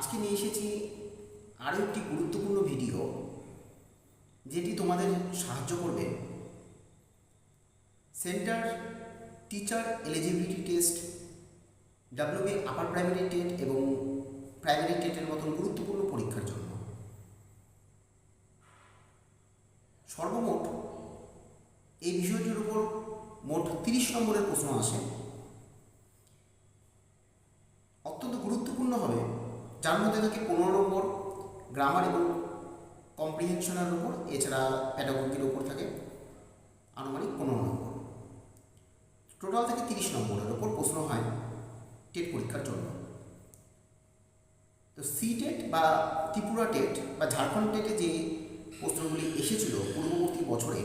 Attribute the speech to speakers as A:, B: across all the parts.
A: আজকে নিয়ে এসেছি আরও একটি গুরুত্বপূর্ণ ভিডিও, যেটি তোমাদের সাহায্য করবে centre teacher eligibility test, WB upper primary TET এবং প্রাইমারি টেটের মতন গুরুত্বপূর্ণ পরীক্ষার জন্য। সর্বমোট এই বিষয়টির উপর মোট 30 নম্বরের প্রশ্ন আসে। অত্যন্ত গুরুত্বপূর্ণ হবে, যার মধ্যে থাকে 15 নম্বর গ্রামার এবং কম্প্রিহেনশনের উপর, এছাড়া প্যাডাগোজির উপর থাকে আনুমানিক 15 নম্বর। টোটাল থেকে 30 নম্বরের উপর প্রশ্ন হয় টেট পরীক্ষার জন্য। তো সি টেট বা ত্রিপুরা টেট বা ঝাড়খণ্ড টেটে যে প্রশ্নগুলি এসেছিল পূর্ববর্তী বছরে,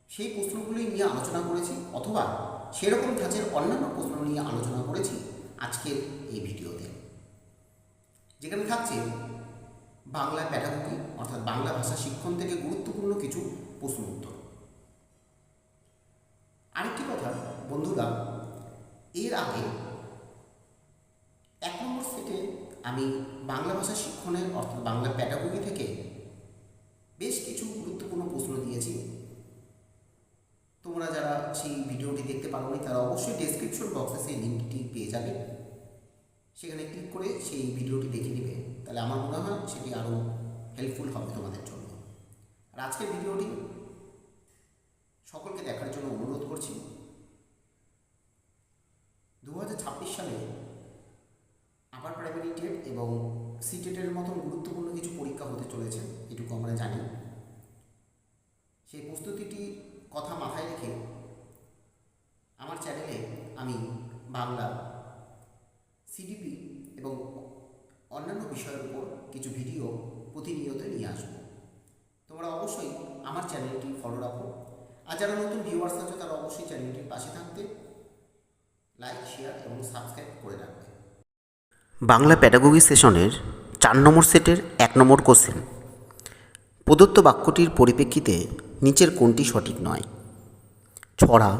A: সেই প্রশ্নগুলি নিয়ে আলোচনা করেছি, অথবা সেরকম ধাঁচের অন্যান্য প্রশ্ন নিয়ে আলোচনা করেছি আজকের এই ভিডিওতে, যেখানে থাকছে বাংলা প্যাডাগোজি অর্থাৎ বাংলা ভাষা শিক্ষণ থেকে গুরুত্বপূর্ণ কিছু প্রশ্ন উত্তর। আরেকটি কথা বন্ধুরা, এর আগে 1 নম্বর সেটে আমি বাংলা ভাষা শিক্ষণের অর্থাৎ বাংলা প্যাডাগোজি থেকে বেশ কিছু গুরুত্বপূর্ণ প্রশ্ন দিয়েছি। তোমরা যারা সেই ভিডিওটি দেখতে পারোনি তারা অবশ্যই ডেসক্রিপশন বক্সে সেই লিঙ্কটি পেয়ে যাবে, সেখানে ক্লিক করে সেই ভিডিওটি দেখে নেবে, তাহলে আমার মনে হয় সেটি আরও হেল্পফুল হবে তোমাদের জন্য। আর আজকের ভিডিওটি সকলকে দেখার জন্য অনুরোধ করছি। 2026 সালে আপার প্রাইমারি টেট এবং সি টেটের মতন গুরুত্বপূর্ণ কিছু পরীক্ষা হতে চলেছে, এটুকু আমরা জানি। সেই প্রস্তুতিটির কথা মাথায় রেখে আমার চ্যানেলে আমি বাংলা, সিডিপি এবং অন্যান্য বিষয়ের উপর কিছু ভিডিও প্রতিনিয়ত নিয়ে আসব। তোমরা অবশ্যই আমার চ্যানেলটি ফলো রাখো, আর যারা নতুন ভিউয়ার্স আছে তারা অবশ্যই চ্যানেলটির পাশে থাকতে লাইক, শেয়ার এবং সাবস্ক্রাইব করে রাখবে। বাংলা প্যাডাগোজি সেশনের 4 নম্বর সেটের 1 নম্বর কোশ্চেন, প্রদত্ত বাক্যটির পরিপ্রেক্ষিতে নিচের কোনটি সঠিক নয়? ছড়া,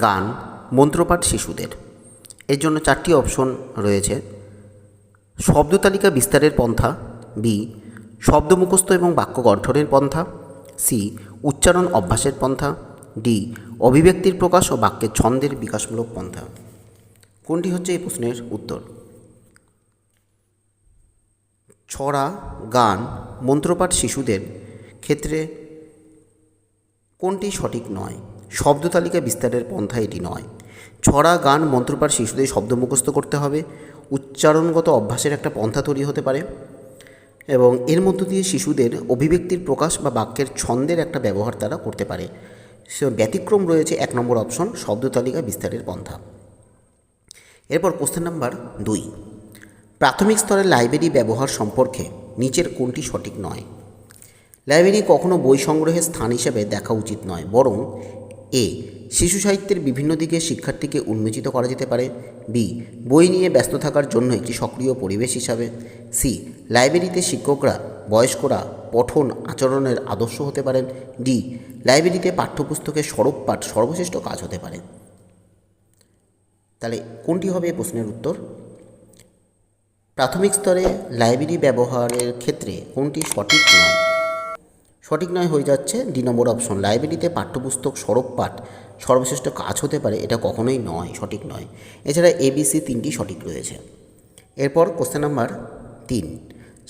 A: গান, মন্ত্রপাঠ শিশুদের। এর জন্য 4টি অপশন রয়েছে। শব্দ তালিকা বিস্তারের পন্থা, বি শব্দ মুখস্থ এবং বাক্য গঠনের পন্থা, সি উচ্চারণ অভ্যাসের পন্থা, ডি অভিব্যক্তির প্রকাশ ও বাক্যের ছন্দের বিকাশমূলক পন্থা। কোনটি হচ্ছে এই প্রশ্নের উত্তর? ছড়া, গান, মন্ত্রপাঠ শিশুদের ক্ষেত্রে কোনটি সঠিক নয়? শব্দ তালিকা বিস্তারের পন্থা এটি নয়। ছড়া, গান, মন্ত্রপাঠ শিশুদের শব্দ মুখস্থ করতে হবে, উচ্চারণগত অভ্যাসের একটা পন্থা তৈরি হতে পারে, এবং এর মধ্য দিয়ে শিশুদের অভিব্যক্তির প্রকাশ বা বাক্যের ছন্দের একটা ব্যবহার তারা করতে পারে। সে ব্যতিক্রম রয়েছে 1 নম্বর অপশন, শব্দ তালিকা বিস্তারের পন্থা। এরপর কোশ্চেন নাম্বার 2, প্রাথমিক স্তরের লাইব্রেরি ব্যবহার সম্পর্কে নিচের কোনটি সঠিক নয়? লাইব্রেরি কখনো বই সংগ্রহের স্থান হিসেবে দেখা উচিত নয়, বরং এ শিশু সাহিত্যের বিভিন্ন দিকে শিক্ষার্থীকে উন্মোচিত করা যেতে পারে, বি বই নিয়ে ব্যস্ত থাকার জন্য একটি সক্রিয় পরিবেশ হিসাবে, সি লাইব্রেরিতে শিক্ষকরা বয়স্করা পঠন আচরণের আদর্শ হতে পারেন, ডি লাইব্রেরিতে পাঠ্যপুস্তকের সরব পাঠ সর্বশ্রেষ্ঠ কাজ হতে পারে। তাহলে কোনটি হবে এই প্রশ্নের উত্তর? প্রাথমিক স্তরে লাইব্রেরি ব্যবহারের ক্ষেত্রে কোনটি সঠিক নয়? সঠিক নয় হয়ে যাচ্ছে ডি নম্বর অপশন, লাইব্রেরিতে পাঠ্যপুস্তক সরব পাঠ সর্বশ্রেষ্ঠ কাজ হতে পারে, এটা কখনোই নয়, সঠিক নয়। এছাড়া এবিসি 3টি সঠিক রয়েছে। এরপর কোশ্চেন নাম্বার 3,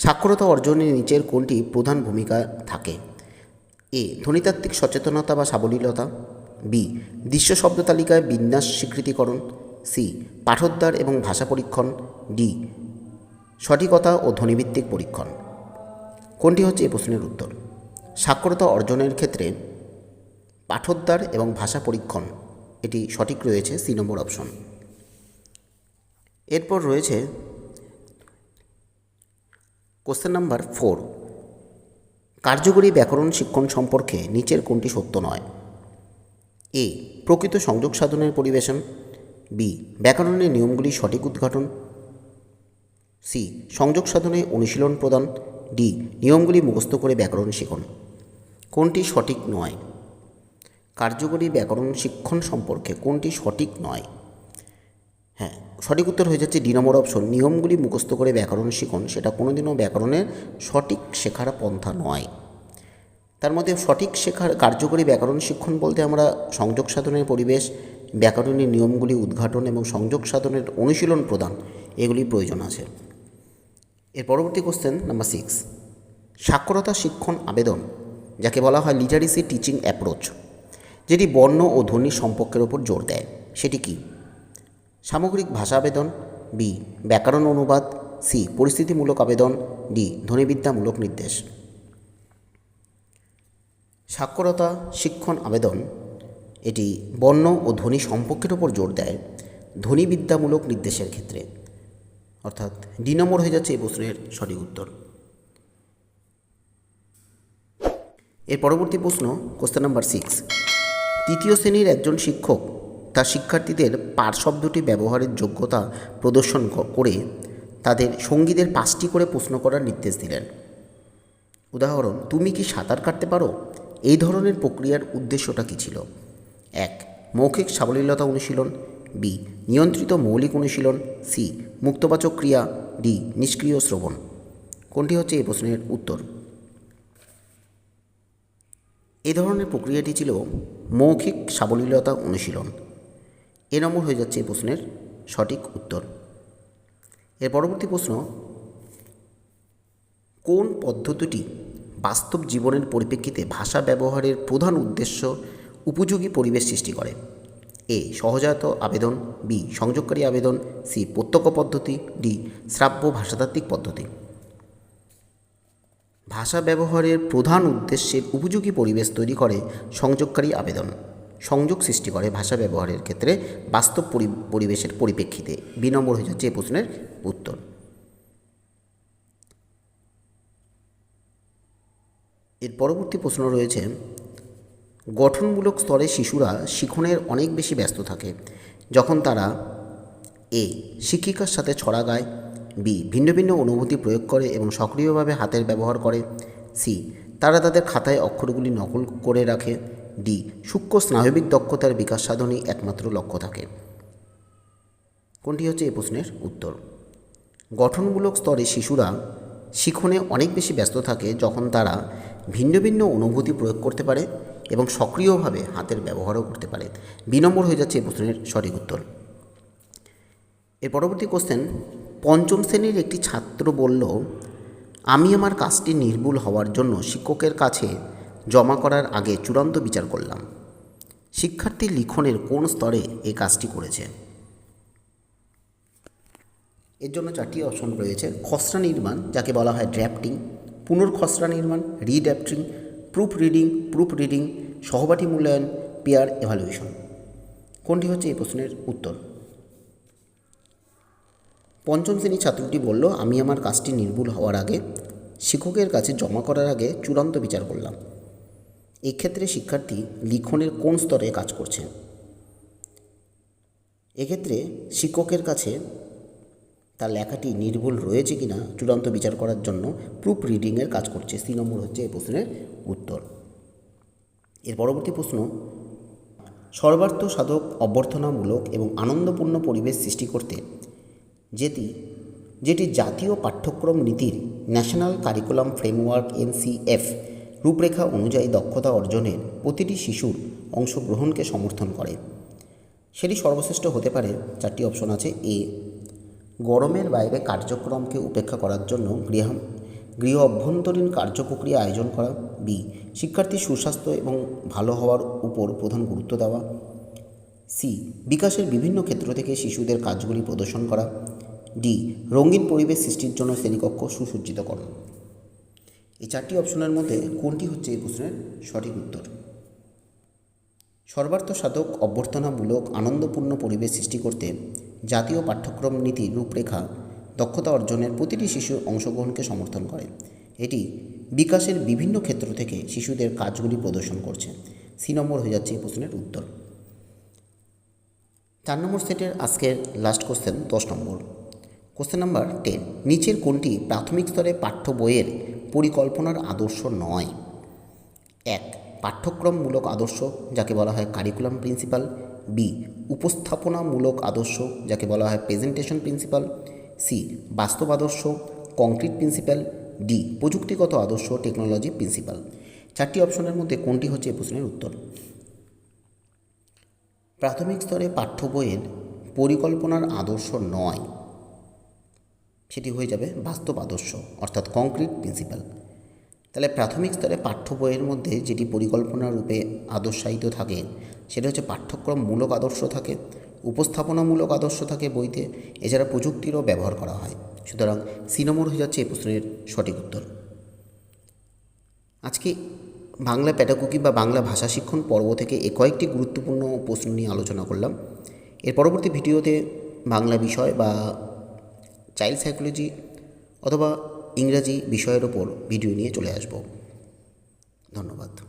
A: সাক্ষরতা অর্জনে নিচের কোনটি প্রধান ভূমিকা থাকে? এ ধ্বনিতাত্ত্বিক সচেতনতা বা সাবলীলতা, বি দৃশ্য শব্দ তালিকায় বিন্যাস স্বীকৃতিকরণ, সি পাঠোদ্ধার এবং ভাষা পরীক্ষণ, ডি সঠিকতা ও ধ্বনিভিত্তিক পরীক্ষণ। কোনটি হচ্ছে এই প্রশ্নের উত্তর? সাক্ষরতা অর্জনের ক্ষেত্রে পাঠোদ্ধার এবং ভাষা পরীক্ষণ এটি সঠিক রয়েছে, সি নম্বর অপশন। এরপর রয়েছে কোশ্চেন নাম্বার 4, কার্যকরী ব্যাকরণ শিক্ষণ সম্পর্কে নিচের কোনটি সত্য নয়? এ প্রকৃত সংযোগ সাধনের পরিবেশন, বি ব্যাকরণের নিয়মগুলি সঠিক উদ্ঘাটন, সি সংযোগ সাধনে অনুশীলন প্রদান, ডি নিয়মগুলি মুখস্থ করে ব্যাকরণ শিখন। কোনটি সঠিক নয়? কার্যকরী ব্যাকরণ শিক্ষণ সম্পর্কে কোনটি সঠিক নয়? হ্যাঁ, সঠিক উত্তর হয়ে যাচ্ছে ডি নম্বর অপশন। নিয়মগুলি মুখস্থ করে ব্যাকরণ শিখুন, সেটা কোনোদিনও ব্যাকরণের সঠিক শেখার পন্থা নয়। তার মধ্যে সঠিক শেখার কার্যকরী ব্যাকরণ শিক্ষণ বলতে আমরা সংযোগ সাধনের পরিবেশ, ব্যাকরণের নিয়মগুলি উদ্ঘাটন এবং সংযোগ সাধনের অনুশীলন প্রদান, এগুলি প্রয়োজন আছে। এর পরবর্তী কোশ্চেন নাম্বার 6, সাক্ষরতা শিক্ষণ আবেদন যাকে বলা হয় লিটারেসি টিচিং অ্যাপ্রোচ, যেটি বর্ণ ও ধ্বনির সম্পর্কের ওপর জোর দেয়, সেটি কি? সামগ্রিক ভাষা আবেদন, বি ব্যাকরণ অনুবাদ, সি পরিস্থিতিমূলক আবেদন, ডি ধ্বনিবিদ্যামূলক নির্দেশ। সাক্ষরতা শিক্ষণ আবেদন এটি বর্ণ ও ধ্বনি সম্পর্কের ওপর জোর দেয় ধ্বনিবিদ্যামূলক নির্দেশের ক্ষেত্রে, অর্থাৎ ডি নম্বর হয়ে যাচ্ছে এই প্রশ্নের সঠিক উত্তর। এর পরবর্তী প্রশ্ন কোশ্চেন নাম্বার 6, তৃতীয় শ্রেণীর একজন শিক্ষক তার শিক্ষার্থীদের পার শব্দটি ব্যবহারের যোগ্যতা প্রদর্শন করে তাদের সঙ্গীদের 5টি করে প্রশ্ন করার নির্দেশ দিলেন। উদাহরণ, তুমি কি সাঁতার কাটতে পারো? এই ধরনের প্রক্রিয়ার উদ্দেশ্যটা কী ছিল? 1 মৌখিক সাবলীলতা অনুশীলন, বি নিয়ন্ত্রিত মৌলিক অনুশীলন, সি মুক্তবাচক ক্রিয়া, ডি নিষ্ক্রিয় শ্রবণ। কোনটি হচ্ছে এই প্রশ্নের উত্তর? এই ধরনের প্রক্রিয়াটি ছিল মৌখিক সাবলীলতা অনুশীলন। এ নম্বর হয়ে যাচ্ছে এই প্রশ্নের সঠিক উত্তর। এর পরবর্তী প্রশ্ন, কোন পদ্ধতিটি বাস্তব জীবনের পরিপ্রেক্ষিতে ভাষা ব্যবহারের প্রধান উদ্দেশ্য উপযোগী পরিবেশ সৃষ্টি করে? এ সহজাত আবেদন, বি সংযোগকারী আবেদন, সি প্রত্যক্ষ পদ্ধতি, ডি শ্রাব্য ভাষাতাত্ত্বিক পদ্ধতি। ভাষা ব্যবহারের প্রধান উদ্দেশ্যের উপযোগী পরিবেশ তৈরি করে সংযোগকারী আবেদন, সংযোগ সৃষ্টি করে ভাষা ব্যবহারের ক্ষেত্রে বাস্তব পরিবেশের পরিপ্রেক্ষিতে। বি নম্বর হয়ে যাচ্ছে এই প্রশ্নের উত্তর। এর পরবর্তী প্রশ্ন রয়েছে, গঠনমূলক স্তরে শিশুরা শিখনের অনেক বেশি ব্যস্ত থাকে যখন তারা এ শিক্ষিকার সাথে ছড়া গায়, বি ভিন্ন ভিন্ন অনুভূতি প্রয়োগ করে এবং সক্রিয়ভাবে হাতের ব্যবহার করে, সি তারা তাদের খাতায় অক্ষরগুলি নকল করে রাখে, ডি সূক্ষ্ম স্নায়বিক দক্ষতার বিকাশ সাধনই একমাত্র লক্ষ্য থাকে। কোনটি হচ্ছে এই প্রশ্নের উত্তর? গঠনমূলক স্তরে শিশুরা শিখনে অনেক বেশি ব্যস্ত থাকে যখন তারা ভিন্ন ভিন্ন অনুভূতি প্রয়োগ করতে পারে এবং সক্রিয়ভাবে হাতের ব্যবহারও করতে পারে। বি নম্বর হয়ে যাচ্ছে এই প্রশ্নের সঠিক উত্তর। এর পরবর্তী কোশ্চেন, পঞ্চম শ্রেণীর একটি ছাত্র বলল, আমি আমার কাজটি নির্ভুল হওয়ার জন্য শিক্ষকের কাছে জমা করার আগে চূড়ান্ত বিচার করলাম। শিক্ষার্থীর লিখনের কোন স্তরে এই কাজটি করেছে? এর জন্য 4টি অপশন রয়েছে। খসড়া নির্মাণ যাকে বলা হয় ড্রাফটিং, পুনর্খসড়া নির্মাণ, রিড্রাফটিং, প্রুফ রিডিং, সহপাঠী মূল্যায়ন, পেয়ার এভালুয়েশন। কোনটি হচ্ছে এই প্রশ্নের উত্তর? পঞ্চম শ্রেণীর ছাত্রটি বলল, আমি আমার কাজটি নির্ভুল হওয়ার আগে শিক্ষকের কাছে জমা করার আগে চূড়ান্ত বিচার করলাম। এক্ষেত্রে শিক্ষার্থী লিখনের কোন স্তরে কাজ করছে? এক্ষেত্রে শিক্ষকের কাছে তার লেখাটি নির্ভুল রয়েছে কিনা চূড়ান্ত বিচার করার জন্য প্রুফ রিডিংয়ের কাজ করছে। সি নম্বর হচ্ছে এই প্রশ্নের উত্তর। এর পরবর্তী প্রশ্ন, সর্বার্থ সাধক অভ্যর্থনামূলক এবং আনন্দপূর্ণ পরিবেশ সৃষ্টি করতে যেটি জাতীয় পাঠ্যক্রম নীতির ন্যাশনাল কারিকুলাম ফ্রেমওয়ার্ক NCF রূপরেখা অনুযায়ী দক্ষতা অর্জনের প্রতিটি শিশুর অংশগ্রহণকে সমর্থন করে, সেটি সর্বশ্রেষ্ঠ হতে পারে। 4টি অপশন আছে। এ গরমের বাইরে কার্যক্রমকে উপেক্ষা করার জন্য গৃহ অভ্যন্তরীণ কার্যপ্রক্রিয়া আয়োজন করা, বি শিক্ষার্থীর সুস্বাস্থ্য এবং ভালো হওয়ার উপর প্রধান গুরুত্ব দেওয়া, সি বিকাশের বিভিন্ন ক্ষেত্র থেকে শিশুদের কাজগুলি প্রদর্শন করা, ডি রঙিন পরিবেশ সৃষ্টির জন্য শ্রেণীকক্ষ সুসজ্জিতকরণ। এই 4টি অপশনের মধ্যে কোনটি হচ্ছে এই প্রশ্নের সঠিক উত্তর? সর্বার্থ সাধক অভ্যর্থনামূলক আনন্দপূর্ণ পরিবেশ সৃষ্টি করতে জাতীয় পাঠ্যক্রম নীতির রূপরেখা দক্ষতা অর্জনের প্রতিটি শিশুর অংশগ্রহণকে সমর্থন করে, এটি বিকাশের বিভিন্ন ক্ষেত্র থেকে শিশুদের কাজগুলি প্রদর্শন করছে। সি নম্বর হয়ে যাচ্ছে এই প্রশ্নের উত্তর। 4 নম্বর সেটের আজকের লাস্ট কোশ্চেন 10 নম্বর। কোশ্চেন নাম্বার 10, নিচের কোনটি প্রাথমিক স্তরে পাঠ্য বইয়ের পরিকল্পনার আদর্শ নয়? 1 পাঠ্যক্রমমূলক আদর্শ যাকে বলা হয় কারিকুলাম প্রিন্সিপাল, বি উপস্থাপনামূলক আদর্শ যাকে বলা হয় প্রেজেন্টেশন প্রিন্সিপাল, সি বাস্তব আদর্শ কংক্রিট প্রিন্সিপাল, ডি প্রযুক্তিগত আদর্শ টেকনোলজি প্রিন্সিপাল। চারটি অপশনের মধ্যে কোনটি হচ্ছে এই প্রশ্নের উত্তর? প্রাথমিক স্তরে পাঠ্য বইয়ের পরিকল্পনার আদর্শ নয়, সেটি হয়ে যাবে বাস্তব আদর্শ অর্থাৎ কংক্রিট প্রিন্সিপাল। তাহলে প্রাথমিক স্তরে পাঠ্য বইয়ের মধ্যে যেটি পরিকল্পনা রূপে আদর্শায়িত থাকে সেটা হচ্ছে পাঠ্যক্রমমূলক আদর্শ থাকে, উপস্থাপনামূলক আদর্শ থাকে বইতে, এছাড়া প্রযুক্তিরও ব্যবহার করা হয়। সুতরাং সি নম্বর হয়ে যাচ্ছে এই প্রশ্নের সঠিক উত্তর। আজকে বাংলা প্যাডাগোগি বা বাংলা ভাষা শিক্ষণ পর্ব থেকে কয়েকটি গুরুত্বপূর্ণ প্রশ্ন নিয়ে আলোচনা করলাম। এর পরবর্তী ভিডিওতে বাংলা বিষয় বা চাইল্ড সাইকোলজি অথবা ইংরাজি বিষয়ের ওপর ভিডিও নিয়ে চলে আসব। ধন্যবাদ।